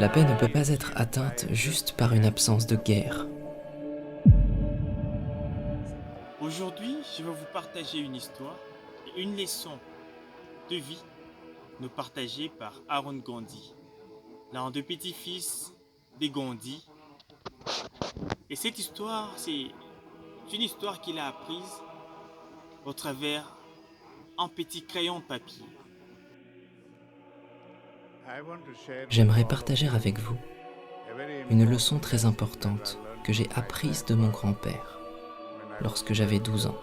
La paix ne peut pas être atteinte juste par une absence de guerre. Aujourd'hui, je vais vous partager une histoire et une leçon de vie nous partagée par Aaron Gandhi, l'un des petits-fils des Gandhi. Et cette histoire, c'est une histoire qu'il a apprise au travers un petit crayon de papier. J'aimerais partager avec vous une leçon très importante que j'ai apprise de mon grand-père lorsque j'avais 12 ans.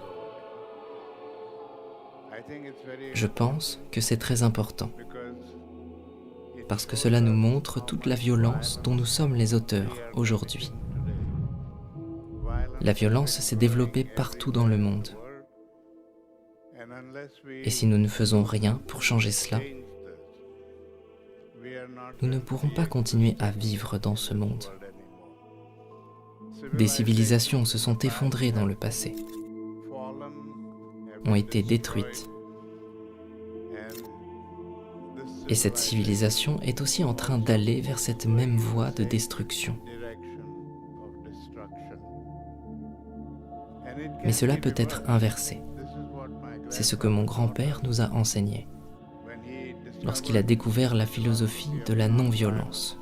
Je pense que c'est très important parce que cela nous montre toute la violence dont nous sommes les auteurs aujourd'hui. La violence s'est développée partout dans le monde. Et si nous ne faisons rien pour changer cela, nous ne pourrons pas continuer à vivre dans ce monde. Des civilisations se sont effondrées dans le passé, ont été détruites. Et cette civilisation est aussi en train d'aller vers cette même voie de destruction. Mais cela peut être inversé. C'est ce que mon grand-père nous a enseigné lorsqu'il a découvert la philosophie de la non-violence,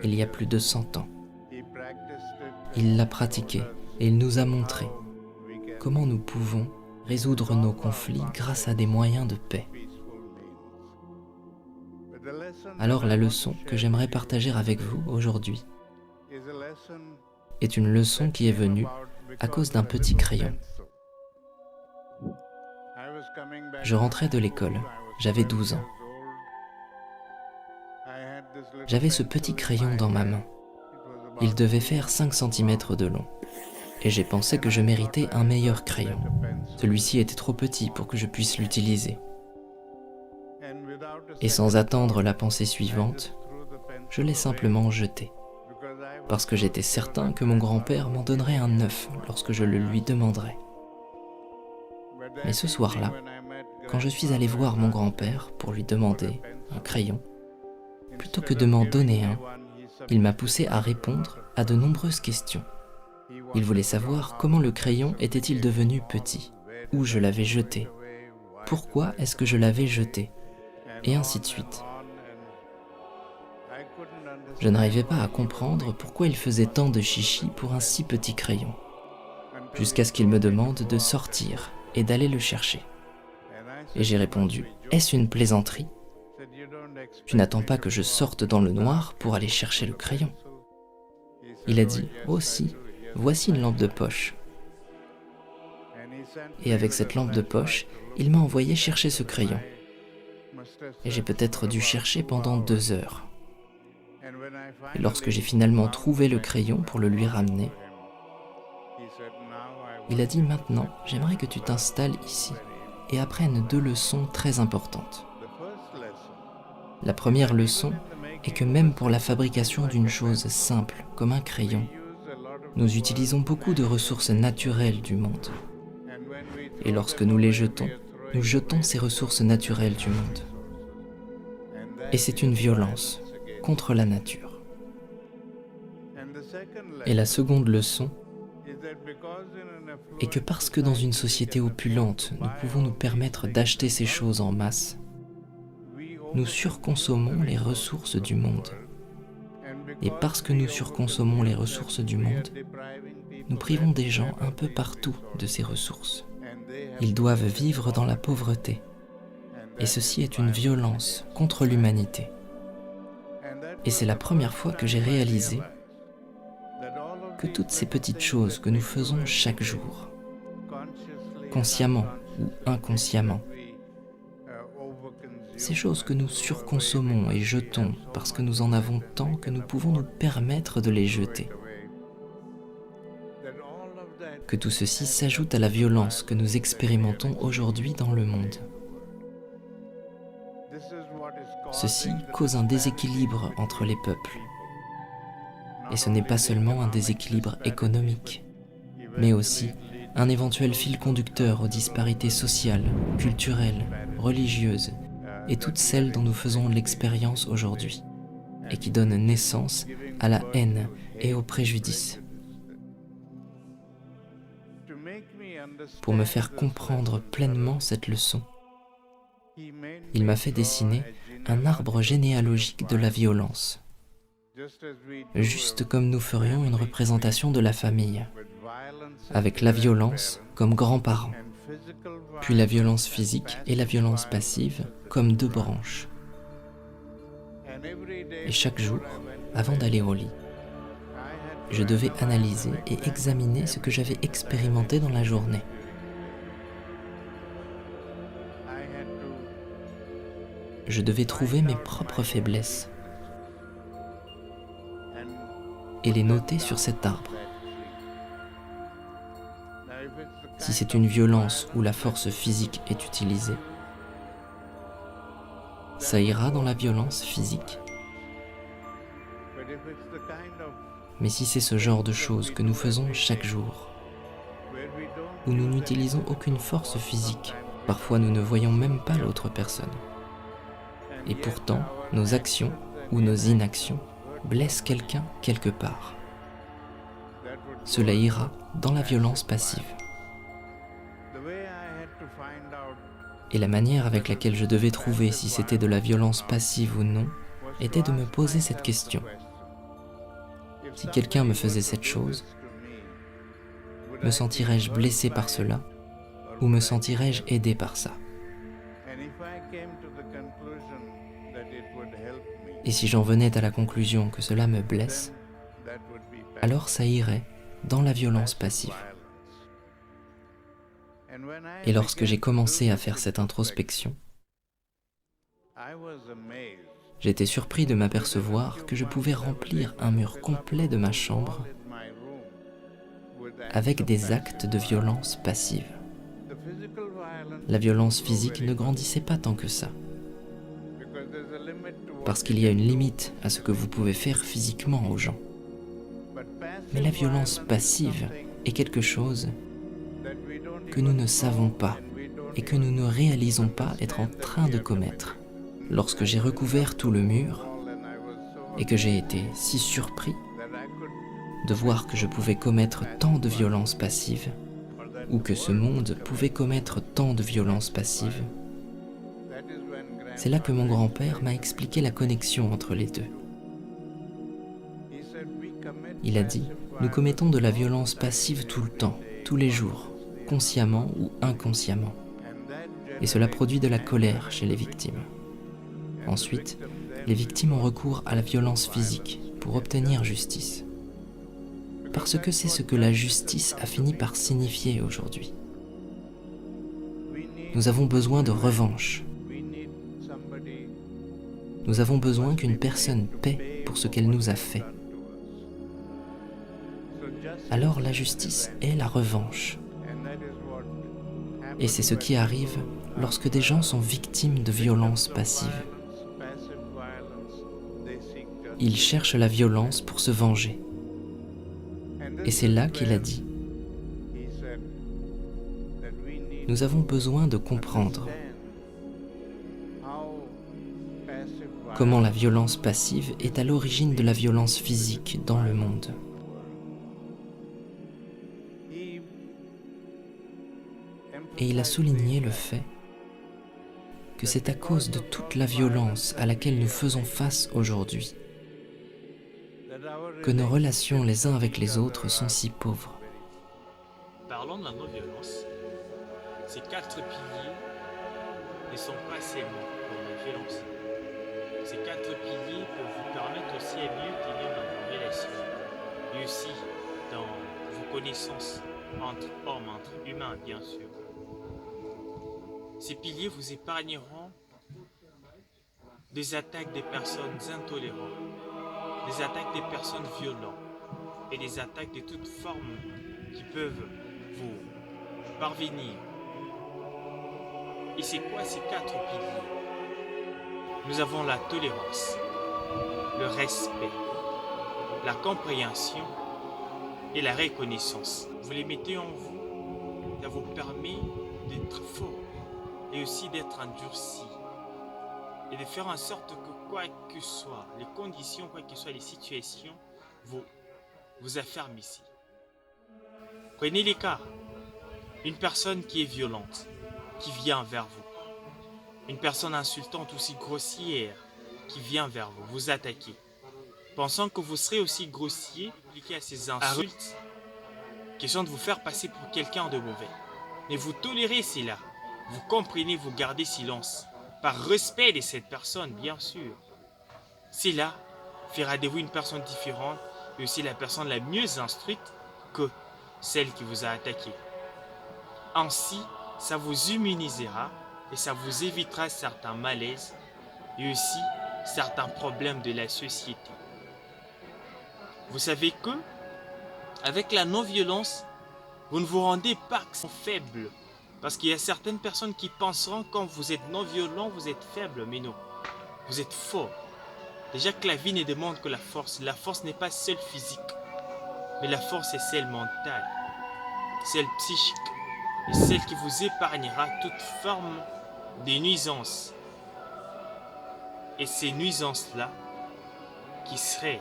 il y a plus de 100 ans. Il l'a pratiquée et il nous a montré comment nous pouvons résoudre nos conflits grâce à des moyens de paix. Alors la leçon que j'aimerais partager avec vous aujourd'hui est une leçon qui est venue à cause d'un petit crayon. Je rentrais de l'école, j'avais 12 ans. J'avais ce petit crayon dans ma main. Il devait faire 5 cm de long. Et j'ai pensé que je méritais un meilleur crayon. Celui-ci était trop petit pour que je puisse l'utiliser. Et sans attendre la pensée suivante, je l'ai simplement jeté. Parce que j'étais certain que mon grand-père m'en donnerait un neuf lorsque je le lui demanderais. Mais ce soir-là, quand je suis allé voir mon grand-père pour lui demander un crayon, plutôt que de m'en donner un, il m'a poussé à répondre à de nombreuses questions. Il voulait savoir comment le crayon était-il devenu petit, où je l'avais jeté, pourquoi est-ce que je l'avais jeté, et ainsi de suite. Je n'arrivais pas à comprendre pourquoi il faisait tant de chichi pour un si petit crayon, jusqu'à ce qu'il me demande de sortir et d'aller le chercher. Et j'ai répondu, est-ce une plaisanterie ? Tu n'attends pas que je sorte dans le noir pour aller chercher le crayon. Il a dit, oh si, voici une lampe de poche. Et avec cette lampe de poche, il m'a envoyé chercher ce crayon. Et j'ai peut-être dû chercher pendant 2 heures. Et lorsque j'ai finalement trouvé le crayon pour le lui ramener, il a dit, maintenant, j'aimerais que tu t'installes ici et apprennes 2 leçons très importantes. La première leçon est que même pour la fabrication d'une chose simple comme un crayon, nous utilisons beaucoup de ressources naturelles du monde. Et lorsque nous les jetons, nous jetons ces ressources naturelles du monde. Et c'est une violence contre la nature. Et la seconde leçon est que parce que dans une société opulente, nous pouvons nous permettre d'acheter ces choses en masse, nous surconsommons les ressources du monde. Et parce que nous surconsommons les ressources du monde, nous privons des gens un peu partout de ces ressources. Ils doivent vivre dans la pauvreté. Et ceci est une violence contre l'humanité. Et c'est la première fois que j'ai réalisé que toutes ces petites choses que nous faisons chaque jour, consciemment ou inconsciemment, ces choses que nous surconsommons et jetons parce que nous en avons tant que nous pouvons nous permettre de les jeter, que tout ceci s'ajoute à la violence que nous expérimentons aujourd'hui dans le monde. Ceci cause un déséquilibre entre les peuples. Et ce n'est pas seulement un déséquilibre économique, mais aussi un éventuel fil conducteur aux disparités sociales, culturelles, religieuses et toutes celles dont nous faisons l'expérience aujourd'hui. et qui donne naissance à la haine et au préjudice. Pour me faire comprendre pleinement cette leçon, il m'a fait dessiner un arbre généalogique de la violence, juste comme nous ferions une représentation de la famille, avec la violence comme grands-parents, puis la violence physique et la violence passive comme deux branches. Et chaque jour, avant d'aller au lit, je devais analyser et examiner ce que j'avais expérimenté dans la journée. Je devais trouver mes propres faiblesses et les noter sur cet arbre. Si c'est une violence où la force physique est utilisée, ça ira dans la violence physique. Mais si c'est ce genre de choses que nous faisons chaque jour, où nous n'utilisons aucune force physique, parfois nous ne voyons même pas l'autre personne, et pourtant nos actions ou nos inactions blessent quelqu'un quelque part, cela ira dans la violence passive. Et la manière avec laquelle je devais trouver si c'était de la violence passive ou non était de me poser cette question. Si quelqu'un me faisait cette chose, me sentirais-je blessé par cela ou me sentirais-je aidé par ça? Et si j'en venais à la conclusion que cela me blesse, alors ça irait dans la violence passive. Et lorsque j'ai commencé à faire cette introspection, j'étais surpris de m'apercevoir que je pouvais remplir un mur complet de ma chambre avec des actes de violence passive. La violence physique ne grandissait pas tant que ça, parce qu'il y a une limite à ce que vous pouvez faire physiquement aux gens. Mais la violence passive est quelque chose que nous ne savons pas et que nous ne réalisons pas être en train de commettre. Lorsque j'ai recouvert tout le mur et que j'ai été si surpris de voir que je pouvais commettre tant de violences passives ou que ce monde pouvait commettre tant de violences passives, c'est là que mon grand-père m'a expliqué la connexion entre les deux. Il a dit, nous commettons de la violence passive tout le temps, tous les jours, consciemment ou inconsciemment. Et cela produit de la colère chez les victimes. Ensuite, les victimes ont recours à la violence physique pour obtenir justice. Parce que c'est ce que la justice a fini par signifier aujourd'hui. Nous avons besoin de revanche. Nous avons besoin qu'une personne paie pour ce qu'elle nous a fait. Alors la justice est la revanche. Et c'est ce qui arrive lorsque des gens sont victimes de violences passives. Ils cherchent la violence pour se venger. Et c'est là qu'il a dit, nous avons besoin de comprendre comment la violence passive est à l'origine de la violence physique dans le monde. Et il a souligné le fait que c'est à cause de toute la violence à laquelle nous faisons face aujourd'hui que nos relations les uns avec les autres sont si pauvres. Parlons de la non-violence. Ces 4 piliers ne sont pas seulement pour la violence. Ces 4 piliers peuvent vous permettre aussi à mieux tenir dans vos relations, et aussi dans vos connaissances entre hommes, entre humains, bien sûr. Ces piliers vous épargneront des attaques des personnes intolérantes, des attaques des personnes violentes et des attaques de toutes formes qui peuvent vous parvenir. Et c'est quoi ces 4 piliers? Nous avons la tolérance, le respect, la compréhension et la reconnaissance. Vous les mettez en vous, ça vous permet d'être fort et aussi d'être endurci. et de faire en sorte que quoi que soit les conditions, quoi que soient les situations, vous affermissez. Prenez les cas. Une personne qui est violente, qui vient vers vous. Une personne insultante aussi grossière, qui vient vers vous, vous attaquer. Pensant que vous serez aussi grossier, appliqué à ces insultes, question de vous faire passer pour quelqu'un de mauvais. Mais vous tolérez cela. Vous comprenez, vous gardez silence. Par respect de cette personne, bien sûr. Cela fera de vous une personne différente et aussi la personne la mieux instruite que celle qui vous a attaqué. Ainsi, ça vous immunisera et ça vous évitera certains malaises et aussi certains problèmes de la société. Vous savez que, avec la non-violence, vous ne vous rendez pas faible. Parce qu'il y a certaines personnes qui penseront quand vous êtes non-violent, vous êtes faible, mais non. Vous êtes fort. Déjà que la vie ne demande que la force. La force n'est pas seule physique, mais la force est celle mentale, celle psychique, et celle qui vous épargnera toute forme de nuisances. Et ces nuisances-là, qui seraient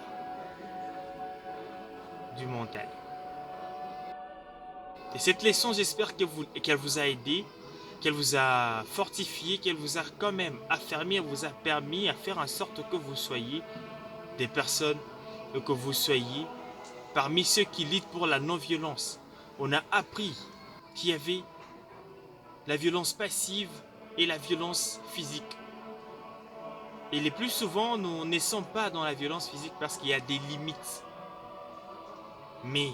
du mental. Et cette leçon, j'espère qu'elle vous a aidé, qu'elle vous a fortifié, qu'elle vous a quand même affermi, vous a permis à faire en sorte que vous soyez des personnes, que vous soyez parmi ceux qui luttent pour la non-violence. On a appris qu'il y avait la violence passive et la violence physique. Et le plus souvent, nous ne sommes pas dans la violence physique parce qu'il y a des limites. Mais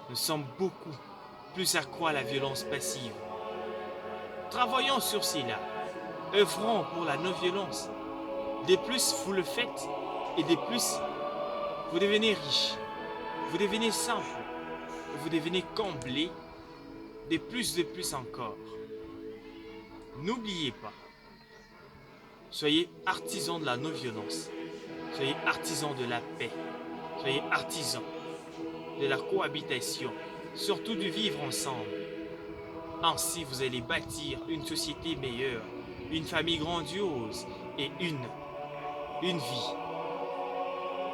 nous sommes beaucoup plus accro à la violence passive. Travaillons sur cela. Œuvrons pour la non-violence. De plus vous le faites, et de plus vous devenez riche. Vous devenez simple. Vous devenez comblé. De plus encore. N'oubliez pas. Soyez artisans de la non-violence. Soyez artisans de la paix. Soyez artisans de la cohabitation. Surtout du vivre ensemble. Ainsi, vous allez bâtir une société meilleure, une famille grandiose et une vie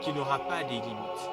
qui n'aura pas de limites.